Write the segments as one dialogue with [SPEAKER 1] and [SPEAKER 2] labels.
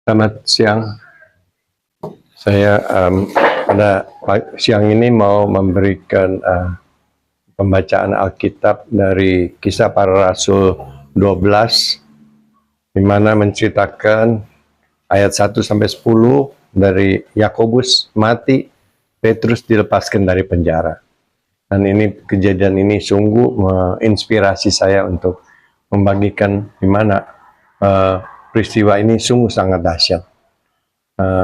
[SPEAKER 1] Selamat siang. Saya pada siang ini mau memberikan pembacaan Alkitab dari Kisah Para Rasul 12, di mana menceritakan ayat 1 sampai 10 dari Yakobus mati, Petrus dilepaskan dari penjara. Dan ini kejadian ini sungguh menginspirasi saya untuk membagikan di mana peristiwa ini sungguh sangat dahsyat.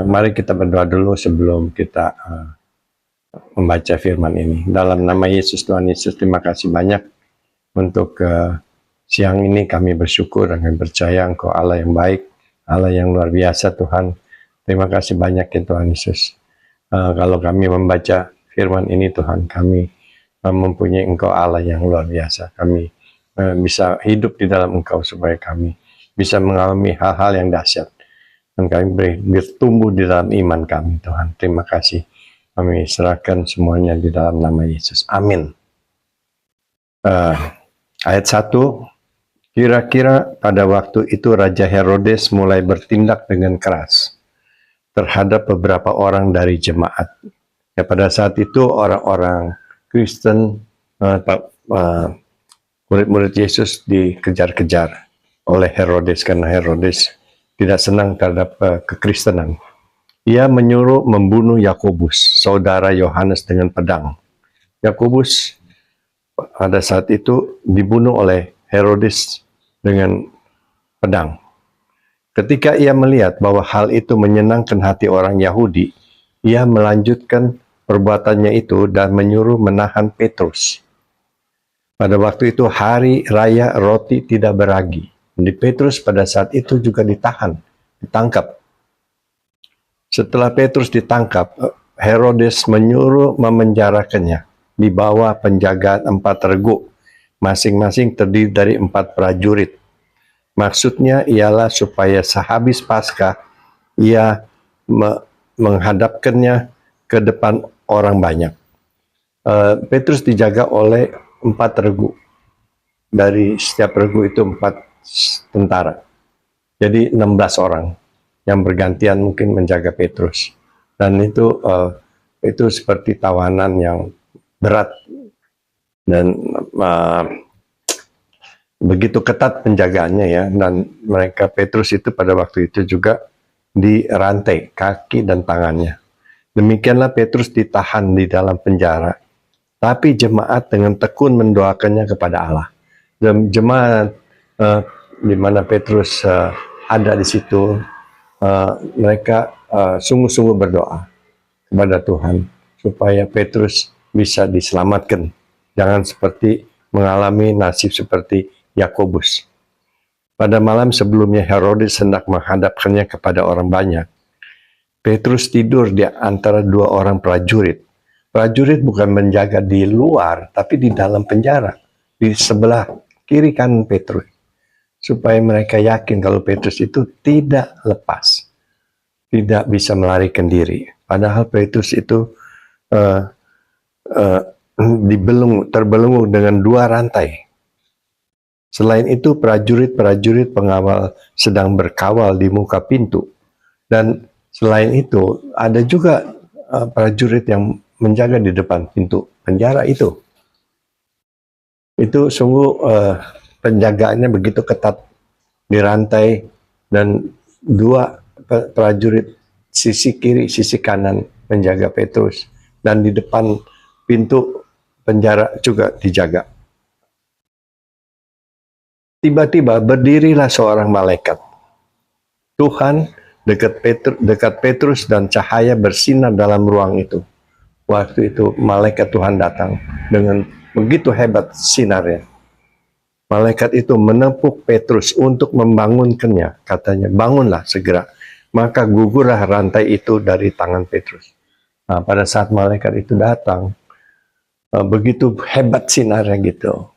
[SPEAKER 1] Mari kita berdoa dulu sebelum kita membaca firman ini. Dalam nama Yesus, Tuhan Yesus, terima kasih banyak untuk siang ini. Kami bersyukur dan kami percaya Engkau Allah yang baik, Allah yang luar biasa Tuhan. Terima kasih banyak ya Tuhan Yesus. Kalau kami membaca firman ini Tuhan, kami mempunyai Engkau Allah yang luar biasa. Kami bisa hidup di dalam Engkau supaya kami bisa mengalami hal-hal yang dahsyat. Dan kami bertumbuh di dalam iman kami Tuhan. Terima kasih. Kami serahkan semuanya di dalam nama Yesus. Amin. Ayat 1. Kira-kira pada waktu itu Raja Herodes mulai bertindak dengan keras terhadap beberapa orang dari jemaat. Ya, pada saat itu orang-orang Kristen, murid-murid Yesus dikejar-kejar oleh Herodes karena Herodes tidak senang terhadap kekristenan. Ia menyuruh membunuh Yakobus, saudara Yohanes, dengan pedang. Yakobus pada saat itu dibunuh oleh Herodes dengan pedang. Ketika ia melihat bahwa hal itu menyenangkan hati orang Yahudi, ia melanjutkan perbuatannya itu dan menyuruh menahan Petrus. Pada waktu itu hari raya roti tidak beragi. Di Petrus pada saat itu juga ditangkap. Setelah Petrus ditangkap, Herodes menyuruh memenjarakannya di bawah penjagaan 4 regu, masing-masing terdiri dari 4 prajurit. Maksudnya ialah supaya sehabis Paskah ia menghadapkannya ke depan orang banyak. Petrus dijaga oleh 4 regu. Dari setiap regu itu 4 tentara. Jadi 16 orang yang bergantian mungkin menjaga Petrus. Dan itu seperti tawanan yang berat. Dan begitu ketat penjagaannya ya. Dan mereka, Petrus itu pada waktu itu juga dirantai kaki dan tangannya. Demikianlah Petrus ditahan di dalam penjara. Tapi jemaat dengan tekun mendoakannya kepada Allah. Dan jemaat di mana Petrus ada di situ, mereka sungguh-sungguh berdoa kepada Tuhan supaya Petrus bisa diselamatkan. Jangan seperti mengalami nasib seperti Yakobus. Pada malam sebelumnya Herodes hendak menghadapkannya kepada orang banyak. Petrus tidur di antara 2 orang prajurit. Prajurit bukan menjaga di luar, tapi di dalam penjara, di sebelah kiri kanan Petrus. Supaya mereka yakin kalau Petrus itu tidak lepas, tidak bisa melarikan diri. Padahal Petrus itu terbelenggu dengan 2 rantai. Selain itu prajurit-prajurit pengawal sedang berkawal di muka pintu. Dan selain itu ada juga prajurit yang menjaga di depan pintu penjara itu. Itu sungguh penjagaannya begitu ketat, dirantai, dan 2 prajurit sisi kiri, sisi kanan menjaga Petrus, dan di depan pintu penjara juga dijaga. Tiba-tiba berdirilah seorang malaikat Tuhan dekat Petrus dan cahaya bersinar dalam ruang itu. Waktu itu malaikat Tuhan datang dengan begitu hebat sinarnya. Malaikat itu menepuk Petrus untuk membangunkannya. Katanya, bangunlah segera. Maka gugurlah rantai itu dari tangan Petrus. Nah, pada saat malaikat itu datang, begitu hebat sinarnya gitu.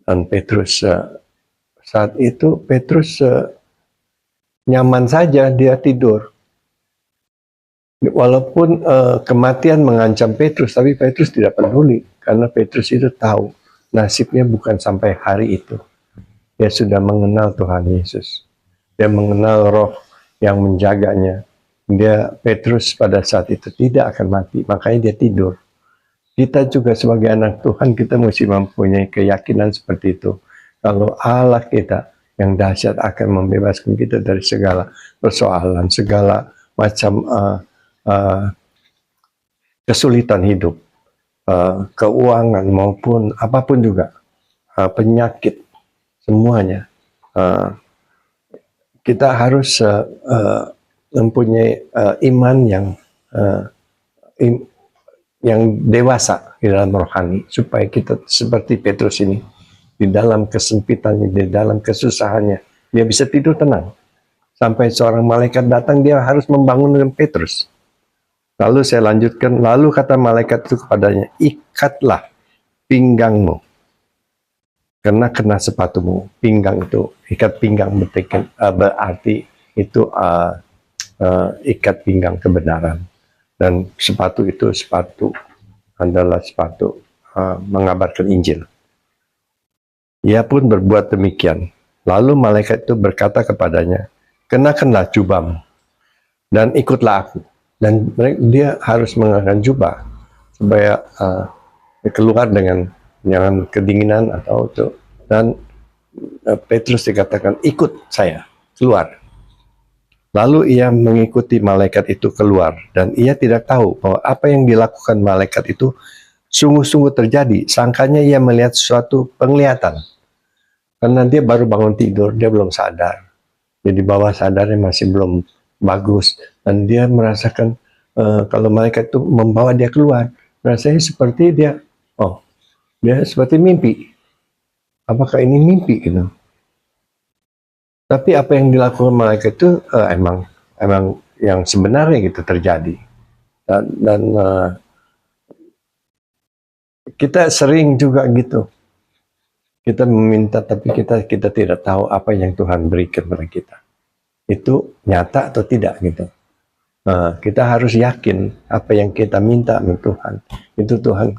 [SPEAKER 1] Dan Petrus, saat itu Petrus nyaman saja, dia tidur. Walaupun kematian mengancam Petrus, tapi Petrus tidak peduli. Karena Petrus itu tahu nasibnya bukan sampai hari itu. Dia sudah mengenal Tuhan Yesus. Dia mengenal roh yang menjaganya. Petrus pada saat itu tidak akan mati, makanya dia tidur. Kita juga sebagai anak Tuhan, kita mesti mempunyai keyakinan seperti itu. Kalau Allah kita yang dahsyat akan membebaskan kita dari segala persoalan, segala macam kesulitan hidup, keuangan maupun apapun juga, penyakit, semuanya. Kita harus mempunyai iman yang dewasa di dalam rohani, supaya kita seperti Petrus ini, di dalam kesempitannya, di dalam kesusahannya, dia bisa tidur tenang. Sampai seorang malaikat datang, dia harus membangunkan Petrus. Lalu saya lanjutkan, lalu kata malaikat itu kepadanya, ikatlah pinggangmu, karena kena sepatumu. Pinggang itu, ikat pinggang berarti itu ikat pinggang kebenaran. Dan sepatu itu adalah sepatu mengabarkan Injil. Ia pun berbuat demikian. Lalu malaikat itu berkata kepadanya, kenakanlah jubahmu dan ikutlah aku. Dan dia harus mengenakan jubah supaya keluar dengan jangan kedinginan atau itu. Dan Petrus dikatakan, ikut saya, keluar. Lalu ia mengikuti malaikat itu keluar, dan ia tidak tahu bahwa apa yang dilakukan malaikat itu sungguh-sungguh terjadi. Sangkanya ia melihat suatu penglihatan, karena dia baru bangun tidur, dia belum sadar. Jadi bawah sadarnya masih belum bagus, dan dia merasakan kalau malaikat itu membawa dia keluar, rasanya seperti dia seperti mimpi. Apakah ini mimpi gitu? Tapi apa yang dilakukan malaikat itu emang yang sebenarnya gitu terjadi. Dan kita sering juga gitu. Kita meminta tapi kita tidak tahu apa yang Tuhan berikan kepada kita. Itu nyata atau tidak gitu. Kita harus yakin apa yang kita minta sama Tuhan. Itu Tuhan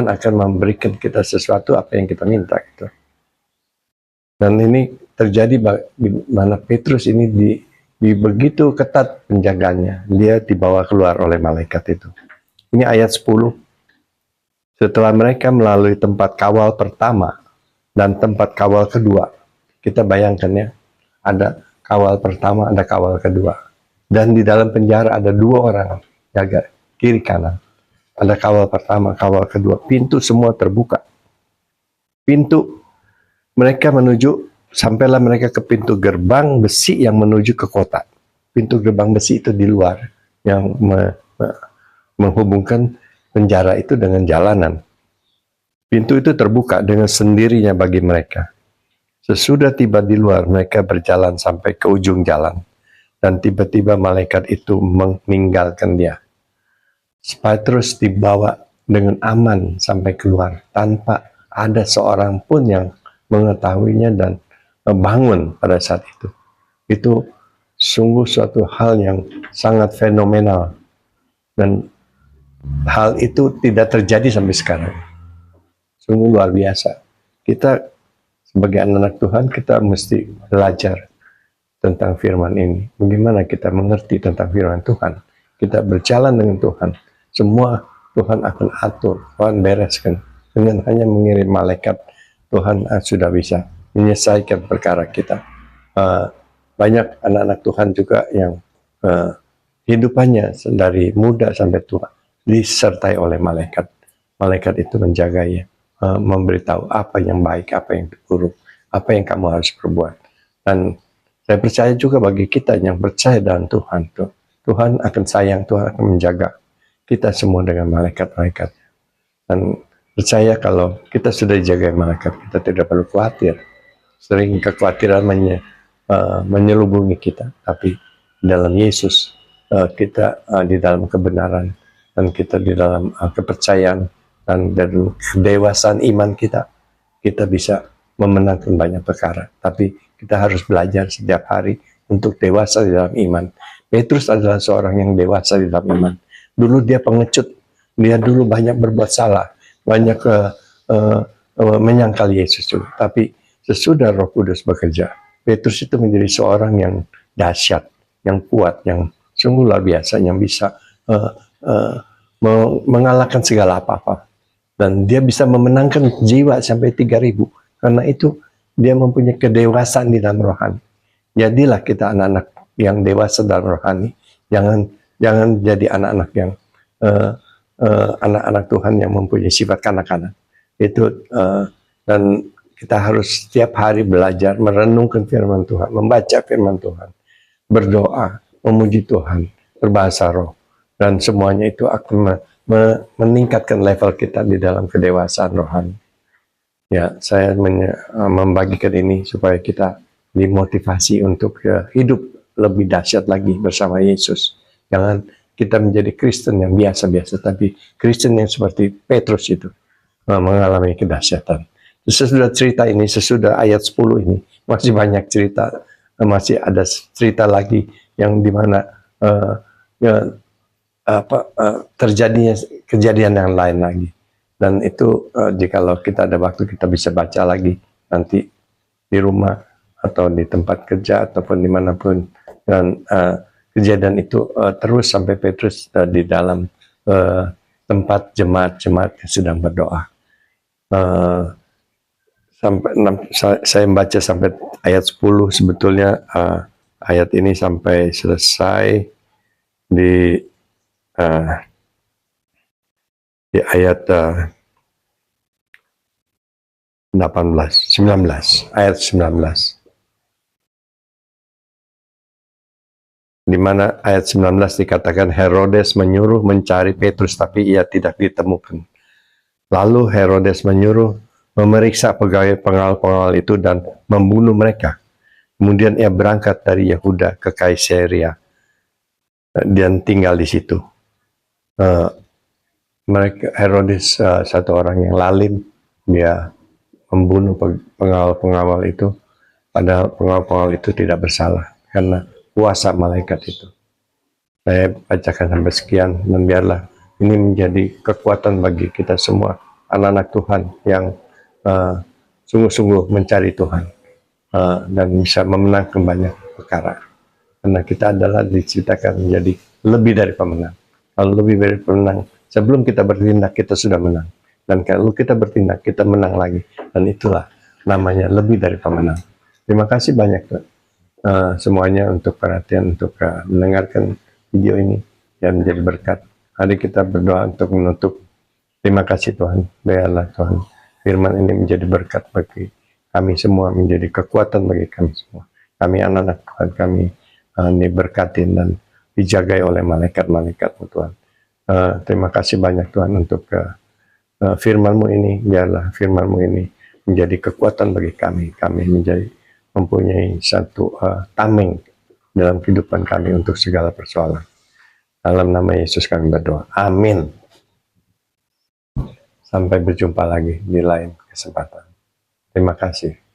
[SPEAKER 1] akan memberikan kita sesuatu apa yang kita minta gitu. Dan ini terjadi di mana Petrus ini di begitu ketat penjaganya. Dia dibawa keluar oleh malaikat itu. Ini ayat 10. Setelah mereka melalui tempat kawal pertama dan tempat kawal kedua. Kita bayangkan ya, ada kawal pertama, ada kawal kedua. Dan di dalam penjara ada 2 orang jaga kiri kanan. Ada kawal pertama, kawal kedua. Pintu semua terbuka. Pintu mereka sampailah mereka ke pintu gerbang besi yang menuju ke kota. Pintu gerbang besi itu di luar yang menghubungkan penjara itu dengan jalanan. Pintu itu terbuka dengan sendirinya bagi mereka. Sesudah tiba di luar, mereka berjalan sampai ke ujung jalan. Dan tiba-tiba malaikat itu meninggalkan dia. Petrus dibawa dengan aman sampai keluar, tanpa ada seorang pun yang mengetahuinya dan bangun pada saat itu. Itu sungguh suatu hal yang sangat fenomenal. Dan hal itu tidak terjadi sampai sekarang. Sungguh luar biasa. Kita sebagai anak Tuhan, kita mesti belajar tentang firman ini. Bagaimana kita mengerti tentang firman Tuhan. Kita berjalan dengan Tuhan. Semua Tuhan akan atur, Tuhan bereskan. Dengan hanya mengirim malaikat, Tuhan sudah bisa menyelesaikan perkara kita. Banyak anak-anak Tuhan juga yang hidupannya dari muda sampai tua disertai oleh malaikat. Malaikat itu menjaganya, memberitahu apa yang baik, apa yang buruk, apa yang kamu harus perbuat. Dan saya percaya juga bagi kita yang percaya dalam Tuhan, Tuhan akan sayang, Tuhan akan menjaga kita semua dengan malaikat-malaikat. Dan percaya kalau kita sudah dijaga malaikat, kita tidak perlu khawatir. Sering kekhawatiran menyelubungi kita, tapi dalam Yesus kita di dalam kebenaran, dan kita di dalam kepercayaan dan dalam kedewasaan iman kita bisa memenangkan banyak perkara. Tapi kita harus belajar setiap hari untuk dewasa di dalam iman. Petrus adalah seorang yang dewasa di dalam iman. Dulu dia pengecut, dia dulu banyak berbuat salah, banyak menyangkal Yesus juga. Tapi sesudah Roh Kudus bekerja, Petrus itu menjadi seorang yang dahsyat, yang kuat, yang sungguh luar biasa, yang bisa mengalahkan segala apa-apa. Dan dia bisa memenangkan jiwa sampai 3.000. Karena itu dia mempunyai kedewasaan di dalam rohani. Jadilah kita anak-anak yang dewasa dalam rohani. Jangan jadi anak-anak yang anak-anak Tuhan yang mempunyai sifat kanak-kanak. Itu dan kita harus setiap hari belajar merenungkan firman Tuhan, membaca firman Tuhan, berdoa, memuji Tuhan, berbahasa roh, dan semuanya itu akan meningkatkan level kita di dalam kedewasaan rohani. Ya, saya membagikan ini supaya kita dimotivasi untuk hidup lebih dahsyat lagi bersama Yesus. Jangan kita menjadi Kristen yang biasa-biasa, tapi Kristen yang seperti Petrus itu mengalami kedahsyatan. Sesudah cerita ini, sesudah ayat 10 ini, masih banyak cerita, masih ada cerita lagi yang dimana terjadinya kejadian yang lain lagi. Dan itu jikalau kita ada waktu kita bisa baca lagi nanti di rumah atau di tempat kerja ataupun dimanapun. Dan kejadian itu terus sampai Petrus di dalam tempat jemaat-jemaat yang sedang berdoa. Sampai saya membaca sampai ayat 10, sebetulnya ayat ini sampai selesai di ayat 19, ayat 19. Di mana ayat 19 dikatakan Herodes menyuruh mencari Petrus tapi ia tidak ditemukan. Lalu Herodes menyuruh memeriksa pegawai pengawal-pengawal itu dan membunuh mereka. Kemudian ia berangkat dari Yehuda ke Kaisarea dan tinggal di situ. Herodes satu orang yang lalim, dia membunuh pengawal-pengawal itu, padahal pengawal-pengawal itu tidak bersalah karena kuasa malaikat itu. Saya bacakan sampai sekian, dan biarlah ini menjadi kekuatan bagi kita semua, anak-anak Tuhan yang sungguh-sungguh mencari Tuhan dan bisa memenangkan banyak perkara. Karena kita adalah diceritakan menjadi lebih dari pemenang. Kalau lebih dari pemenang, sebelum kita bertindak kita sudah menang. Dan kalau kita bertindak kita menang lagi. Dan itulah namanya lebih dari pemenang. Terima kasih banyak semuanya untuk perhatian, untuk mendengarkan video ini yang menjadi berkat. Hari kita berdoa untuk menutup. Terima kasih Tuhan. Biarlah Tuhan firman ini menjadi berkat bagi kami semua, menjadi kekuatan bagi kami semua. Kami anak-anak Tuhan, kami diberkatin dan dijagai oleh malaikat-malaikatmu Tuhan. Terima kasih banyak Tuhan untuk firman-Mu ini. Biarlah firman-Mu ini menjadi kekuatan bagi kami. Kami mempunyai satu tameng dalam kehidupan kami untuk segala persoalan. Dalam nama Yesus kami berdoa. Amin. Sampai berjumpa lagi di lain kesempatan. Terima kasih.